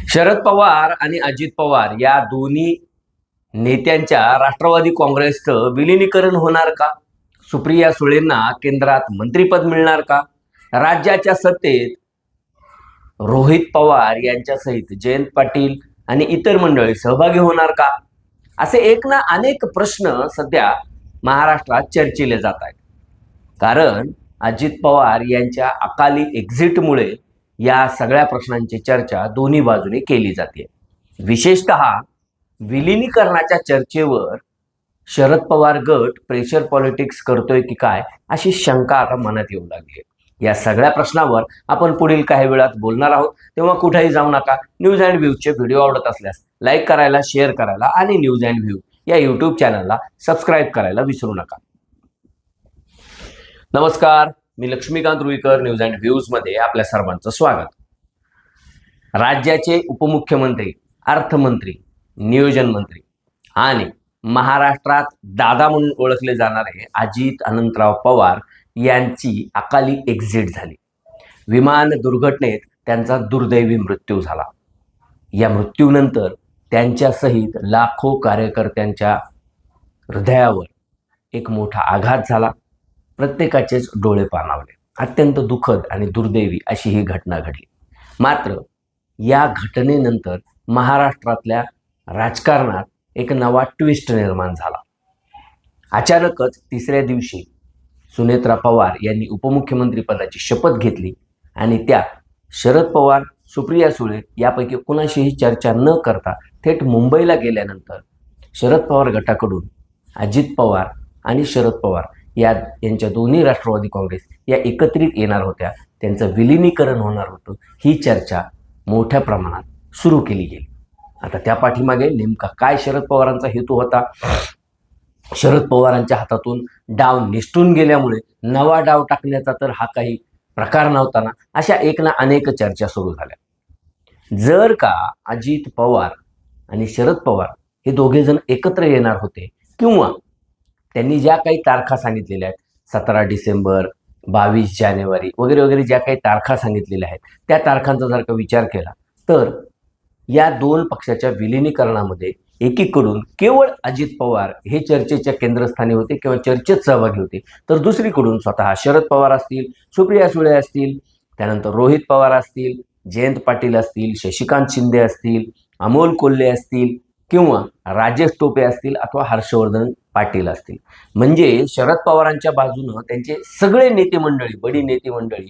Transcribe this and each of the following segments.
शरद पवार आणि अजित पवार या दोन्ही नेत्यांच्या राष्ट्रवादी काँग्रेसचं विलिनीकरण होणार का? सुप्रिया सुळेंना केंद्रात मंत्रिपद मिळणार का? राज्याच्या सत्तेत रोहित पवार यांच्यासहित जयंत पाटील आणि इतर मंडळी सहभागी होणार का? असे एक ना अनेक प्रश्न सध्या महाराष्ट्रात चर्चिले जात आहेत. कारण अजित पवार यांच्या अकाली एक्झिटमुळे या सगळ्या प्रश्नांची चर्चा दोन्ही बाजूने केली जाते. विशेषतः विलिनीकरणाच्या चर्चेवर शरद पवार गट प्रेशर पॉलिटिक्स करतोय की काय अशी शंका आता मनात येऊ लागली. या सगळ्या प्रश्नावर आपण पुढील काही वेळात बोलणार आहोत. तेव्हा कुठेही जाऊ नका. न्यूज अँड व्ह्यूजचे व्हिडिओ आवडत असल्यास लाईक करायला, शेअर करायला आणि न्यूज अँड व्ह्यू या यूट्यूब चॅनलला सबस्क्राईब करायला विसरू नका. नमस्कार, मी Laxmikant Ruikar. News and views मध्ये आपल्या सर्वांचं स्वागत. राज्याचे उपमुख्यमंत्री, अर्थमंत्री, नियोजन मंत्री आणि महाराष्ट्रात दादा म्हणून ओळखले जाणारे अजित अनंतराव पवार यांची अकाली एक्झिट झाली. विमान दुर्घटनेत त्यांचा दुर्दैवी मृत्यू झाला. या मृत्यूनंतर त्यांच्यासहित लाखो कार्यकर्त्यांच्या हृदयावर एक मोठा आघात झाला. प्रत्येकाचेच डोळे पाणावले. अत्यंत दुःखद आणि दुर्दैवी अशी ही घटना घडली. मात्र या घटनेनंतर महाराष्ट्रातल्या राजकारणात एक नवा ट्विस्ट निर्माण झाला. अचानकच तिसऱ्या दिवशी सुनेत्रा पवार यांनी उपमुख्यमंत्री पदाची शपथ घेतली आणि त्या शरद पवार, सुप्रिया सुळे यापैकी कुणाशीही चर्चा न करता थेट मुंबईला गेल्यानंतर शरद पवार गटाकडून अजित पवार आणि शरद पवार यांच्या दोन्ही राष्ट्रवादी काँग्रेस या एकत्रित येणार होत्या. त्यांचं विलिनीकरण होणार होतं. ही चर्चा मोठ्या प्रमाणात सुरू केली गेली. आता त्या पाठीमागे नेमका काय शरद पवारांचा हेतू होता? शरद पवारांच्या हातातून डाव निसटून गेल्यामुळे नवा डाव टाकण्याचा तर हा काही प्रकार नव्हता ना, अशा एक ना अनेक चर्चा सुरू झाल्या. जर का अजित पवार आणि शरद पवार हे दोघे जण एकत्र येणार होते किंवा त्यांनी ज्या काही तारखा सांगितलेल्या आहेत, 17 डिसेंबर, 22 जानेवारी वगैरे वगैरे ज्या काही तारखा सांगितलेल्या आहेत, त्या तारखांचा जर का विचार केला तर या दोन पक्षाच्या विलिनीकरणामध्ये एकीकडून केवळ अजित पवार हे चर्चेच्या केंद्रस्थानी होते किंवा चर्चेत सहभागी होते, तर दुसरीकडून स्वतः शरद पवार असतील, सुप्रिया सुळे असतील, त्यानंतर रोहित पवार असतील, जयंत पाटील असतील, शशिकांत शिंदे असतील, अमोल कोल्हे असतील किंवा राजेश टोपे असतील अथवा हर्षवर्धन पाटील असतील, म्हणजे शरद पवारांच्या बाजूनं त्यांचे सगळे नेते मंडळी, बडी नेते मंडळी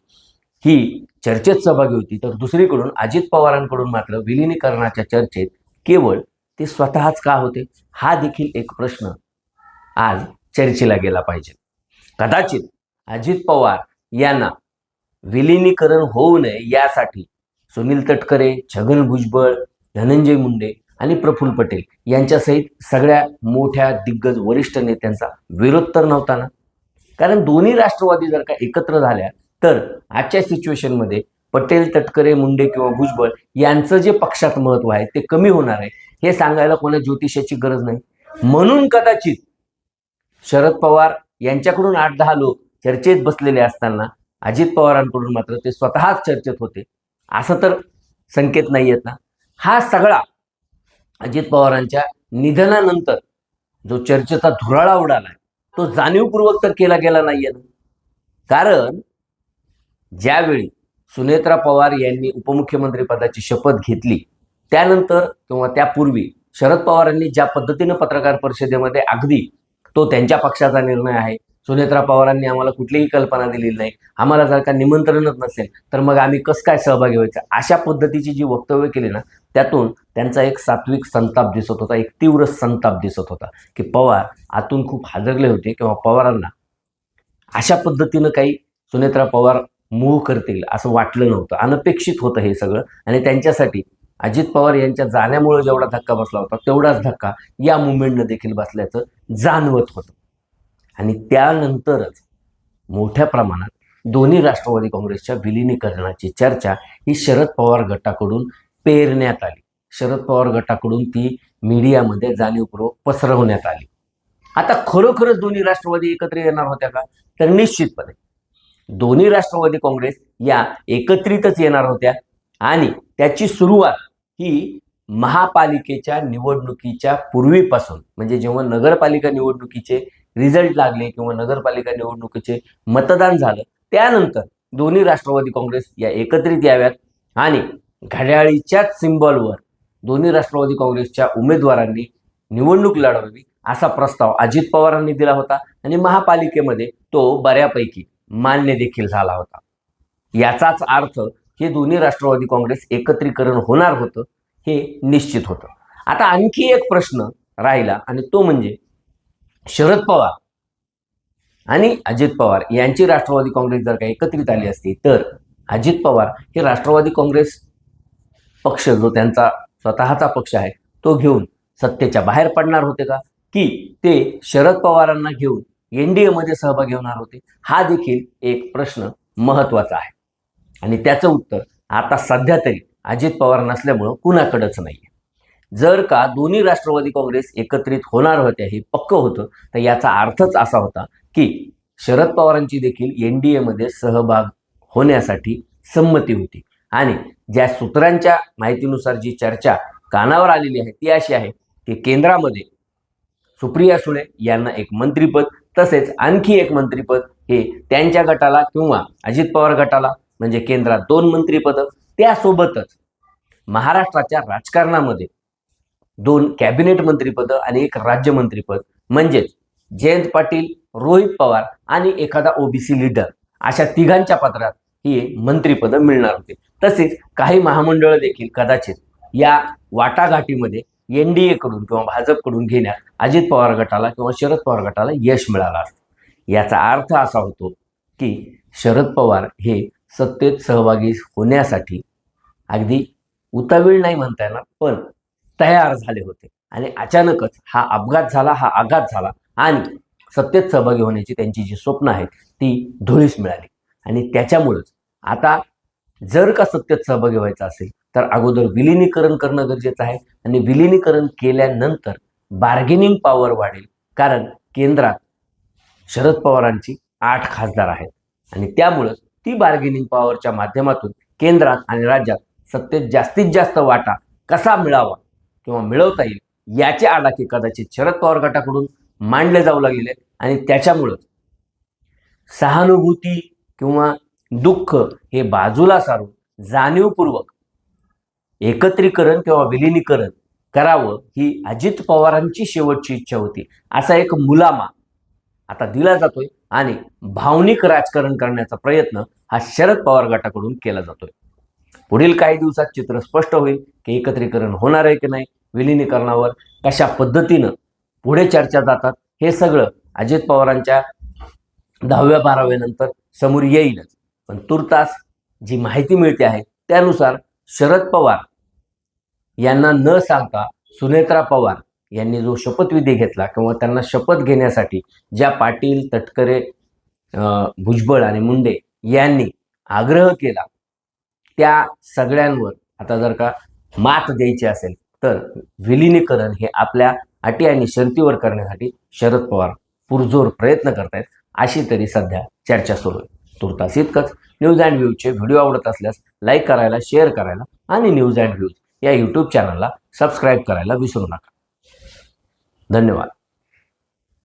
ही चर्चेत सहभागी होती. तर दुसरीकडून अजित पवारांकडून मात्र विलिनीकरणाच्या चर्चेत केवळ ते स्वतःच का होते, हा देखील एक प्रश्न आज चर्चेला गेला पाहिजे. कदाचित अजित पवार यांना विलिनीकरण होऊ नये यासाठी सुनील तटकरे, छगन भुजबळ, धनंजय मुंडे आणि प्रफुल्ल पटेल यांच्यासहित सगळ्या मोठ्या दिग्गज वरिष्ठ नेत्यांचा विरोध तर नव्हता ना. कारण दोन्ही राष्ट्रवादी जर का एकत्र झाल्या तर आजच्या सिच्युएशनमध्ये पटेल, तटकरे, मुंडे किंवा भुजबळ यांचं जे पक्षात महत्त्व आहे ते कमी होणार आहे हे सांगायला कोणा ज्योतिषाची गरज नाही. म्हणून कदाचित शरद पवार यांच्याकडून 8-10 लोक चर्चेत बसलेले असताना अजित पवारांकडून मात्र ते स्वतःच चर्चेत होते असं तर संकेत नाही आहेत ना. हा सगळा अजित पवारांच्या निधनानंतर जो चर्चेचा धुराळा उडाला तो जाणीवपूर्वक तर केला गेला नाहीये ना. कारण ज्यावेळी सुनेत्रा पवार यांनी उपमुख्यमंत्री पदाची शपथ घेतली त्यानंतर किंवा त्यापूर्वी शरद पवारांनी ज्या पद्धतीनं पत्रकार परिषदेमध्ये अगदी तो त्यांच्या पक्षाचा निर्णय आहे, सुनेत्रा पवारांनी आम्हाला कुठलीही कल्पना दिलेली नाही, आम्हाला जर का निमंत्रणच नसेल तर मग आम्ही कसं काय सहभागी व्हायचं, अशा पद्धतीची जी वक्तव्य केली ना, त्यातून त्यांचा एक सात्विक संताप दिसत होता, एक तीव्र संताप दिसत होता की पवार आतून खूप हादरले होते किंवा पवारांना अशा पद्धतीनं काही सुनेत्रा पवार मूव्ह करतील असं वाटलं नव्हतं. अनपेक्षित होतं हे सगळं. आणि त्यांच्यासाठी अजित पवार यांच्या जाण्यामुळे जेवढा धक्का बसला होता तेवढाच धक्का या मुवमेंटनं देखील बसल्याचं जाणवत होतं. आणि त्यानंतरच मोठ्या प्रमाणात दोन्ही राष्ट्रवादी काँग्रेसच्या विलिनीकरणाची चर्चा ही शरद पवार गटाकडून पेरण्यात आली. शरद पवार गटाकडून ती मीडियामध्ये जाणीवपूर्वक पसरवण्यात आली. आता खरोखरच दोन्ही राष्ट्रवादी एकत्र येणार होत्या का? तर निश्चितपणे दोन्ही राष्ट्रवादी काँग्रेस या एकत्रितच येणार होत्या आणि त्याची सुरुवात ही महापालिकेच्या निवडणुकीच्या पूर्वीपासून, म्हणजे जेव्हा नगरपालिका निवडणुकीचे रिझल्ट लागले किंवा नगरपालिका निवडणुकीचे मतदान झालं, त्यानंतर दोन्ही राष्ट्रवादी काँग्रेस या एकत्रित याव्यात आणि घड्याळीच्याच सिम्बॉलवर दोन्ही राष्ट्रवादी काँग्रेसच्या उमेदवारांनी निवडणूक लढवावी असा प्रस्ताव अजित पवारांनी दिला होता आणि महापालिकेमध्ये तो बऱ्यापैकी मान्य देखील झाला होता. याचाच अर्थ हे दोन्ही राष्ट्रवादी काँग्रेस एकत्रीकरण होणार होतं हे निश्चित होतं. आता आणखी एक प्रश्न राहिला आणि तो म्हणजे शरद पवार आणि अजित पवार यांची राष्ट्रवादी काँग्रेस जर का एकत्रित आली असती तर अजित पवार हे राष्ट्रवादी काँग्रेस पक्ष जो त्यांचा स्वतःचा पक्ष आहे तो घेऊन सत्तेच्या बाहेर पडणार होते का, की ते शरद पवारांना घेऊन NDA मध्ये सहभागी होणार होते? हा देखील एक प्रश्न महत्वाचा आहे आणि त्याचं उत्तर आता सध्या तरी अजित पवार नसल्यामुळं कुणाकडेच नाहीये. जर का दोन्ही राष्ट्रवादी काँग्रेस एकत्रित होणार होत्या हे पक्क होतं तर याचा अर्थच असा होता की शरद पवारांची देखील NDA मध्ये सहभाग होण्यासाठी संमती होती आणि ज्या सूत्रांच्या माहितीनुसार जी चर्चा कानावर आलेली आहे ती अशी आहे की केंद्रामध्ये सुप्रिया सुळे यांना एक मंत्रिपद तसेच आणखी एक मंत्रिपद हे त्यांच्या गटाला किंवा अजित पवार गटाला, म्हणजे केंद्रात 2 मंत्रिपद, त्यासोबतच महाराष्ट्राच्या राजकारणामध्ये 2 कॅबिनेट मंत्रिपद आणि 1 राज्य मंत्रिपद, म्हणजेच जयंत पाटील, रोहित पवार आणि एखादा OBC लीडर अशा तिघांच्या पत्रात ही मंत्रिपद मिळणार होते. तसेच काही महामंडळ देखील कदाचित या वाटाघाटीमध्ये NDA कडून किंवा भाजपकडून घेण्यात अजित पवार गटाला किंवा शरद पवार गटाला यश मिळालं असतं. याचा अर्थ असा होतो की शरद पवार हे सत्तेत सहभागी होण्यासाठी अगदी उतावीळ नाही म्हणता येणार पण तयार झाले होते आणि अचानकच हा अपघात झाला, हा आघात झाला आणि सत्तेत सहभागी होण्याची त्यांची जी स्वप्न आहेत ती धुळीस मिळाली. आणि त्याच्यामुळेच आता जर का सत्तेत सहभागी व्हायचं असेल तर अगोदर विलिनीकरण करणं गरजेचं आहे आणि विलिनीकरण केल्यानंतर बार्गेनिंग पॉवर वाढेल, कारण केंद्रात शरद पवारांची 8 खासदार आहेत आणि त्यामुळेच ती बार्गेनिंग पॉवरच्या माध्यमातून केंद्रात आणि राज्यात सत्तेत जास्तीत जास्त वाटा कसा मिळावा किंवा मिळवता येईल याचे आडाखे कदाचित शरद पवार गटाकडून मांडले जाऊ लागलेले आणि त्याच्यामुळेच सहानुभूती किंवा दुःख हे बाजूला सारून जाणीवपूर्वक एकत्रीकरण किंवा विलिनीकरण करावं ही अजित पवारांची शेवटची इच्छा होती, असा एक मुलामा आता दिला जातोय आणि भावनिक राजकारण करण्याचा प्रयत्न हा शरद पवार गटाकडून केला जातोय. पुढील काही दिवसात चित्र स्पष्ट होईल की एकत्रीकरण होणार आहे की नाही, विलिनीकरणावर कशा पद्धतीनं पुढे चर्चा जातात हे सगळं अजित पवारांच्या 10व्या-12व्या नंतर समोर येईलच. पण तुर्तास जी माहिती मिळते आहे त्यानुसार शरद पवार यांना न सांगता सुनेत्रा पवार यांनी जो शपथविधी घेतला किंवा त्यांना शपथ घेण्यासाठी ज्या पाटील, तटकरे, भुजबळ आणि मुंडे यांनी आग्रह केला त्या सगळ्यांवर आता जर का मात द्यायची असेल तर विलिनीकरण हे आपल्या अटी आणि शर्तीवर करण्यासाठी शरद पवार पुरजोर प्रयत्न करतायत अशी तरी सध्या चर्चा सुरू आहे. तुर्तास इतकंच. न्यूज अँड व्ह्यूजचे व्हिडिओ आवडत असल्यास लाईक करायला, शेअर करायला आणि न्यूज अँड व्ह्यूज या YouTube चॅनलला सबस्क्राईब करायला विसरू नका. धन्यवाद.